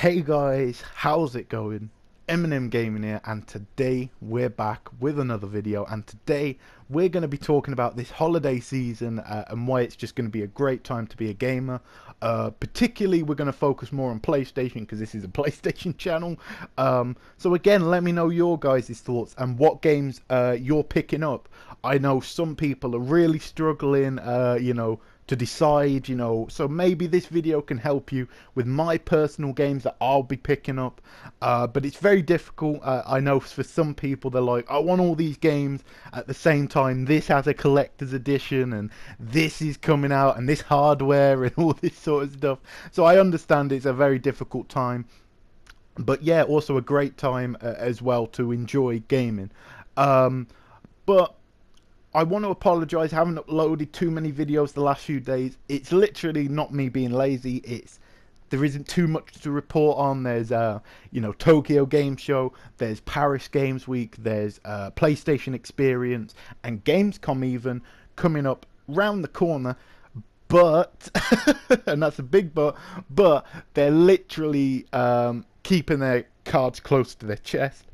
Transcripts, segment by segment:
Hey guys, how's it going? Eminem Gaming here, and today we're back with another video. And today we're going to be talking about this holiday season and why it's just going to be a great time to be a gamer. Particularly, we're going to focus more on PlayStation because this is a PlayStation channel. So again, let me know your guys' thoughts and what games you're picking up. I know some people are really struggling, to decide, so maybe this video can help you with my personal games that I'll be picking up, but it's very difficult. I know for some people they're like, I want all these games at the same time, this has a collector's edition and this is coming out and this hardware and all this sort of stuff, so I understand it's a very difficult time, but yeah, also a great time as well to enjoy gaming. But I want to apologise. I haven't uploaded too many videos the last few days. It's literally not me being lazy. There isn't too much to report on. There's Tokyo Game Show. There's Paris Games Week. There's PlayStation Experience and Gamescom even coming up round the corner. But and that's a big but they're literally keeping their cards close to their chest.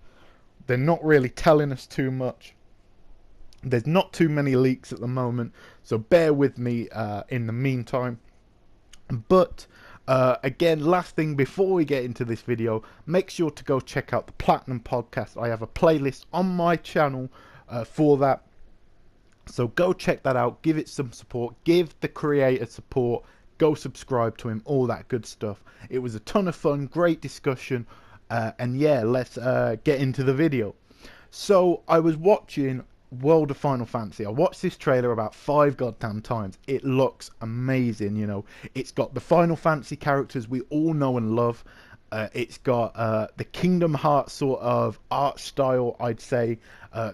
They're not really telling us too much. There's not too many leaks at the moment, so bear with me in the meantime. But again, last thing before we get into this video, make sure to go check out the Platinum Podcast. I have a playlist on my channel for that, so go check that out, give it some support, give the creator support, go subscribe to him, all that good stuff. It was a ton of fun, great discussion, and yeah, let's get into the video. So I was watching World of Final Fantasy. I watched this trailer about 5 goddamn times. It looks amazing, It's got the Final Fantasy characters we all know and love. It's got the Kingdom Hearts sort of art style, I'd say.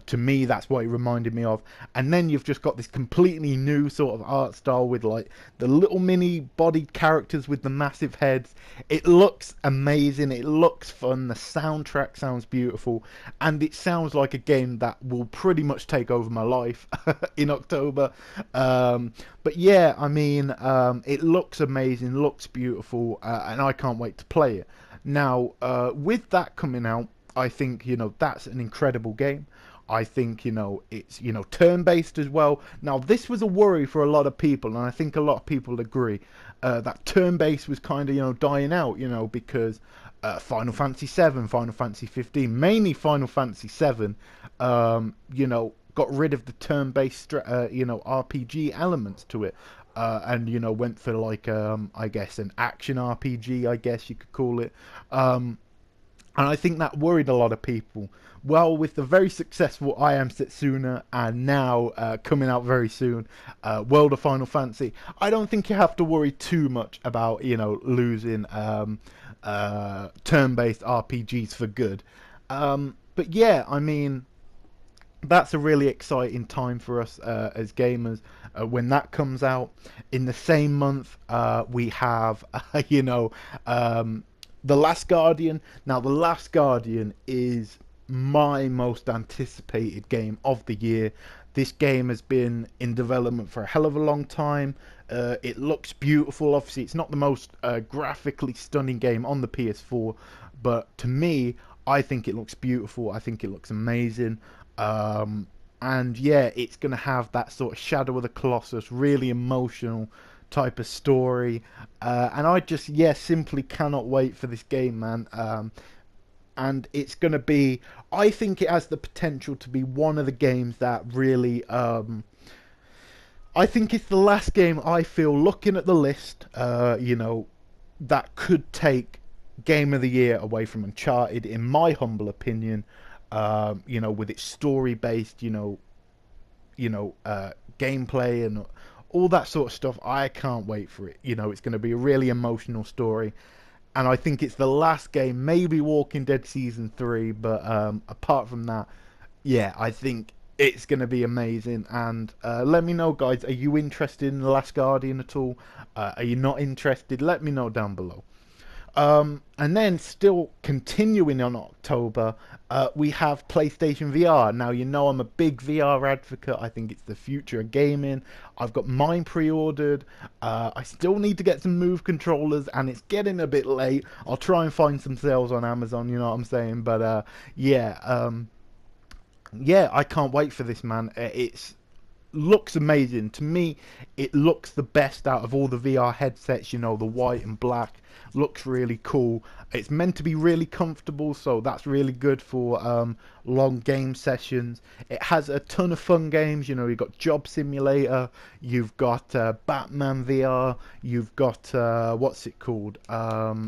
To me, that's what it reminded me of. And then you've just got this completely new sort of art style with like the little mini bodied characters with the massive heads. It looks amazing. It looks fun. The soundtrack sounds beautiful. And it sounds like a game that will pretty much take over my life in October. But yeah, I mean, it looks amazing, looks beautiful, and I can't wait to play it. Now, with that coming out, I think, that's an incredible game. I think, it's, turn-based as well. Now, this was a worry for a lot of people, and I think a lot of people agree, that turn-based was kind of, dying out, because Final Fantasy 7, Final Fantasy 15, mainly Final Fantasy 7, got rid of the turn-based, RPG elements to it. And went for like I guess an action RPG, I guess you could call it, and I think that worried a lot of people. Well, with the very successful I Am Setsuna and now coming out very soon, World of Final Fantasy, I don't think you have to worry too much about losing turn-based RPGs for good. But yeah, I mean, that's a really exciting time for us as gamers when that comes out. In the same month, we have, The Last Guardian. Now, The Last Guardian is my most anticipated game of the year. This game has been in development for a hell of a long time. It looks beautiful. Obviously, it's not the most graphically stunning game on the PS4, but to me, I think it looks beautiful. I think it looks amazing. And yeah, it's going to have that sort of Shadow of the Colossus, really emotional type of story. And I just, simply cannot wait for this game, man. And it's going to be, I think it has the potential to be one of the games that really, I think it's the last game I feel, looking at the list, that could take Game of the Year away from Uncharted, in my humble opinion. With its story-based, gameplay and all that sort of stuff. I can't wait for it. It's going to be a really emotional story, and I think it's the last game. Maybe Walking Dead Season 3, but apart from that, yeah, I think it's going to be amazing. And let me know, guys, are you interested in The Last Guardian at all? Are you not interested? Let me know down below. And then still continuing on October, we have PlayStation VR. Now, you know I'm a big VR advocate. I think it's the future of gaming. I've got mine pre-ordered. I still need to get some Move controllers, and it's getting a bit late. I'll try and find some sales on Amazon, you know what I'm saying? But yeah, yeah, I can't wait for this, man. It's looks amazing to me. It looks the best out of all the VR headsets, you know, the white and black looks really cool. It's meant to be really comfortable, so that's really good for long game sessions. It has a ton of fun games, you know. You've got Job Simulator, you've got Batman VR, you've got what's it called,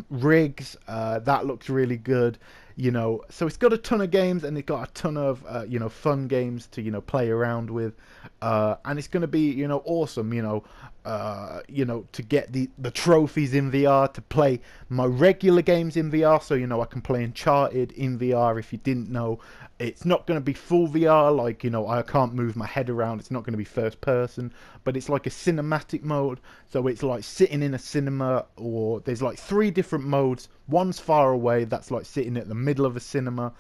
Rigs, that looks really good, you know. So it's got a ton of games, and it's got a ton of you know, fun games to, you know, play around with, and it's going to be, you know, awesome, you know, to get the trophies in VR, to play my regular games in VR. So, you know, I can play Uncharted in VR. If you didn't know, it's not going to be full VR, like, you know, I can't move my head around. It's not going to be first person, but it's like a cinematic mode. So it's like sitting in a cinema, or there's like 3 different modes. One's far away, that's like sitting at the middle of a cinema,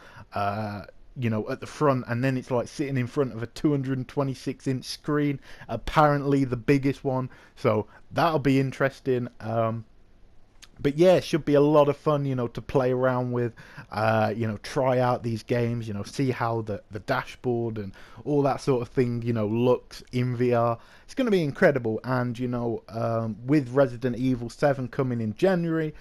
you know, at the front, and then it's like sitting in front of a 226-inch screen, apparently the biggest one. So that'll be interesting. But yeah, it should be a lot of fun, you know, to play around with, you know, try out these games, you know, see how the dashboard and all that sort of thing, you know, looks in VR. It's going to be incredible. And, you know, with Resident Evil 7 coming in January,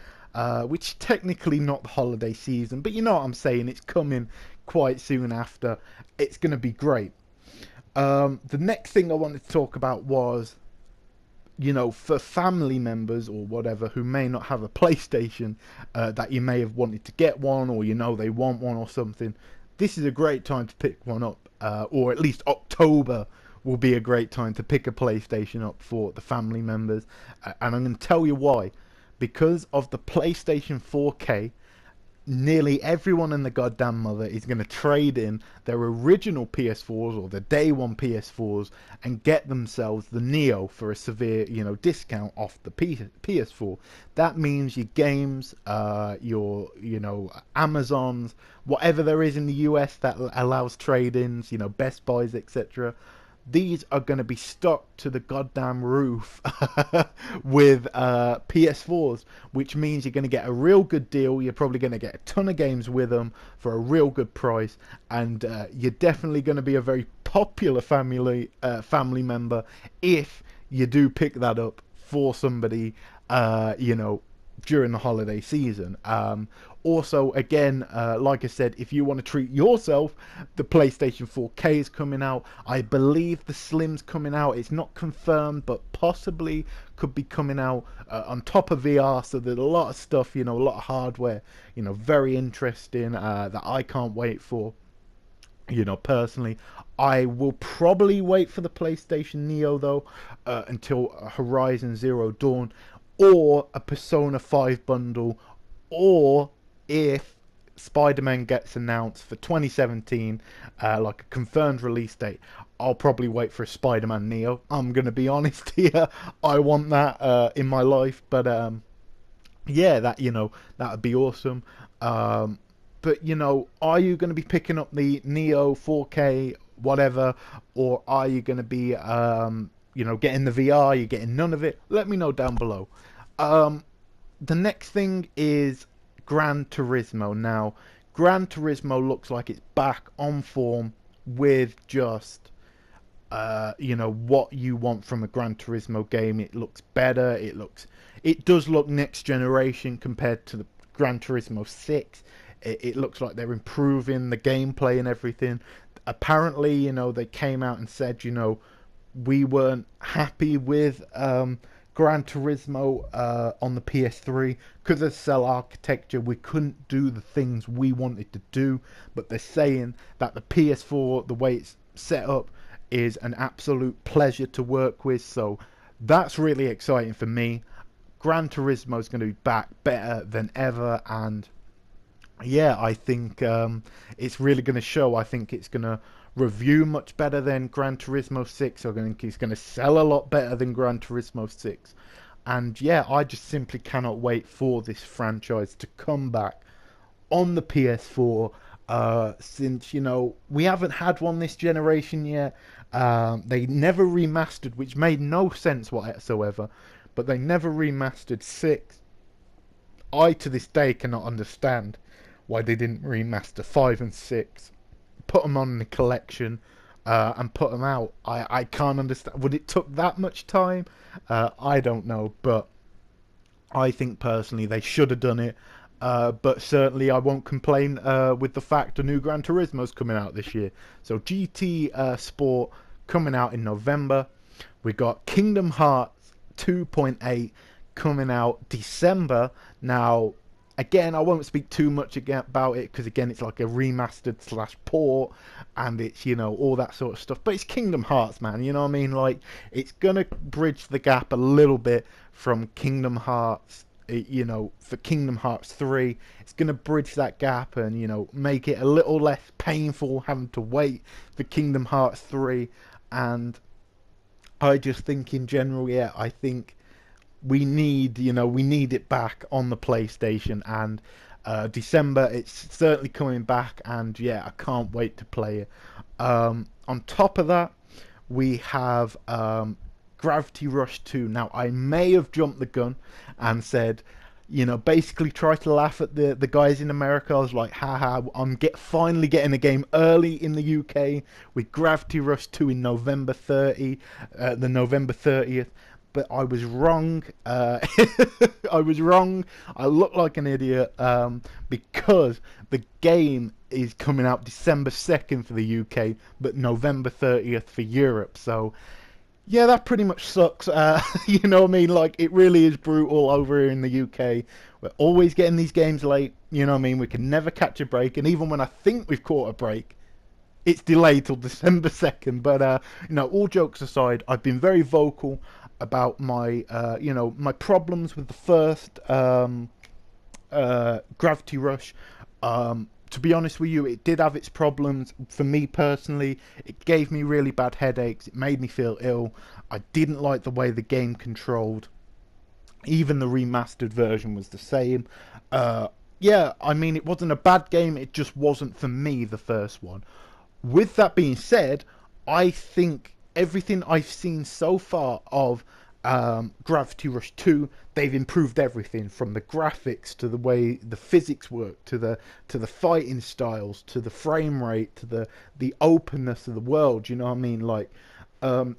which is technically not the holiday season, but you know what I'm saying, it's coming quite soon after. It's going to be great. The next thing I wanted to talk about was, you know, for family members or whatever who may not have a PlayStation, that you may have wanted to get one, or, you know, they want one or something. This is a great time to pick one up, or at least October will be a great time to pick a PlayStation up for the family members. And I'm going to tell you why. Because of the PlayStation 4K, nearly everyone and the goddamn mother is going to trade in their original PS4s or the day one PS4s and get themselves the Neo for a severe, you know, discount off the PS4. That means your games, your, you know, Amazons, whatever there is in the US that allows trade-ins, you know, Best Buys, etc. These are going to be stocked to the goddamn roof with PS4s, which means you're going to get a real good deal. You're probably going to get a ton of games with them for a real good price, and you're definitely going to be a very popular family member if you do pick that up for somebody, you know, during the holiday season. Also, again, like I said, if you want to treat yourself, the PlayStation 4K is coming out. I believe the Slim's coming out. It's not confirmed, but possibly could be coming out on top of VR. So there's a lot of stuff, you know, a lot of hardware, you know, very interesting, that I can't wait for. You know, personally, I will probably wait for the PlayStation Neo, though, until Horizon Zero Dawn, or a Persona 5 bundle, or if Spider-Man gets announced for 2017, like a confirmed release date, I'll probably wait for a Spider-Man Neo. I'm going to be honest here. I want that in my life. But yeah, that, you know, that would be awesome. But, you know, are you going to be picking up the Neo 4K, whatever, or are you going to be, you know, getting the VR? You're getting none of it? Let me know down below. The next thing is Gran Turismo. Now, Gran Turismo looks like it's back on form with just, you know, what you want from a Gran Turismo game. It looks better. It does look next generation compared to the Gran Turismo 6. It looks like they're improving the gameplay and everything. Apparently, you know, they came out and said, you know, we weren't happy with Gran Turismo on the PS3 because of cell architecture. We couldn't do the things we wanted to do, but they're saying that the PS4, the way it's set up, is an absolute pleasure to work with. So that's really exciting for me. Gran Turismo is going to be back better than ever, and yeah, I think it's really going to show. I think it's going to review much better than Gran Turismo 6. I think it's going to sell a lot better than Gran Turismo 6. And yeah, I just simply cannot wait for this franchise to come back on the PS4. Since we haven't had one this generation yet. They never remastered, which made no sense whatsoever. But they never remastered 6. I to this day cannot understand why they didn't remaster 5 and 6, put them on the collection, and put them out. I can't understand. Would it took that much time? I don't know, but I think personally they should have done it. But certainly I won't complain with the fact a new Gran Turismo is coming out this year. So GT Sport coming out in November. We got Kingdom Hearts 2.8 coming out December. Now, again, I won't speak too much about it because again, it's like a remastered / port, and it's all that sort of stuff. But it's Kingdom Hearts, man. You know what I mean? Like, it's gonna bridge the gap a little bit from Kingdom Hearts. For Kingdom Hearts 3, it's going to bridge that gap and, make it a little less painful having to wait for Kingdom Hearts 3. And I just think in general, yeah, I think we need it back on the PlayStation. And December, it's certainly coming back, and yeah, I can't wait to play it. On top of that, we have Gravity Rush 2. Now, I may have jumped the gun and said, basically try to laugh at the guys in America. I was like, haha, I'm finally getting a game early in the UK with Gravity Rush 2 in November 30, the November 30th. But I was wrong. I was wrong. I look like an idiot because the game is coming out December 2nd for the UK, but November 30th for Europe. So yeah, that pretty much sucks. You know what I mean? Like, it really is brutal over here in the UK. We're always getting these games late. You know what I mean? We can never catch a break. And even when I think we've caught a break, it's delayed till December 2nd. But, all jokes aside, I've been very vocal about my, my problems with the first Gravity Rush. To be honest with you, it did have its problems. For me personally, it gave me really bad headaches. It made me feel ill. I didn't like the way the game controlled. Even the remastered version was the same. Yeah, I mean, it wasn't a bad game. It just wasn't for me, the first one. With that being said, I think everything I've seen so far of Gravity Rush 2, they've improved everything from the graphics to the way the physics work to the fighting styles to the frame rate to the openness of the world. You know what I mean? Like,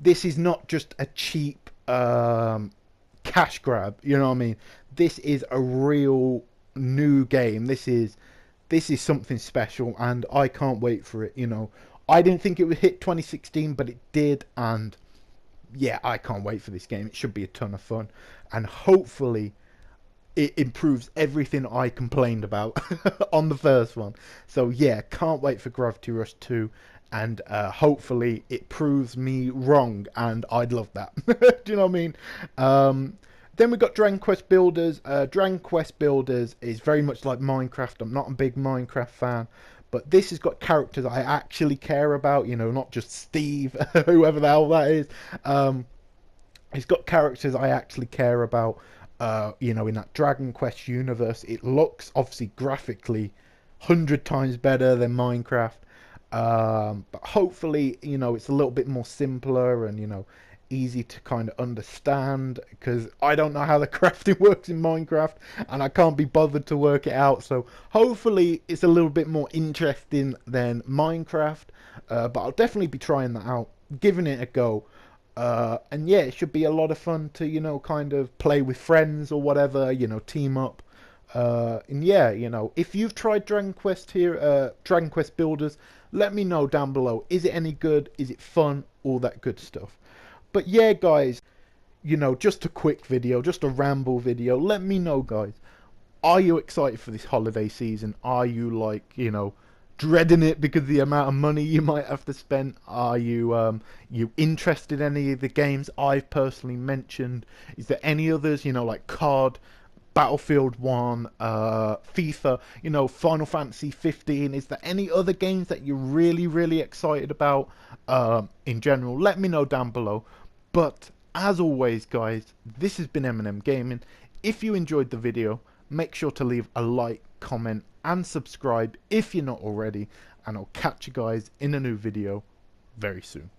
this is not just a cheap cash grab. You know what I mean? This is a real new game. This is something special, and I can't wait for it. I didn't think it would hit 2016, but it did, and yeah, I can't wait for this game. It should be a ton of fun, and hopefully it improves everything I complained about on the first one. So yeah, can't wait for Gravity Rush 2, and hopefully it proves me wrong, and I'd love that. Do you know what I mean? Then we got Dragon Quest Builders. Dragon Quest Builders is very much like Minecraft. I'm not a big Minecraft fan, but this has got characters I actually care about, not just Steve, whoever the hell that is. It's got characters I actually care about, in that Dragon Quest universe. It looks, obviously, graphically 100 times better than Minecraft. But hopefully, it's a little bit more simpler and, easy to kind of understand, because I don't know how the crafting works in Minecraft and I can't be bothered to work it out. So hopefully it's a little bit more interesting than Minecraft, but I'll definitely be trying that out, giving it a go. And yeah, it should be a lot of fun to, kind of play with friends or whatever, team up. And yeah, if you've tried Dragon Quest Dragon Quest Builders, let me know down below. Is it any good? Is it fun? All that good stuff. But yeah, guys, just a quick video, just a ramble video. Let me know, guys. Are you excited for this holiday season? Are you dreading it because of the amount of money you might have to spend? Are you interested in any of the games I've personally mentioned? Is there any others, like COD, Battlefield 1, FIFA, Final Fantasy 15? Is there any other games that you're really, really excited about in general? Let me know down below. But as always, guys, this has been M Gaming. If you enjoyed the video, make sure to leave a like, comment and subscribe if you're not already, and I'll catch you guys in a new video very soon.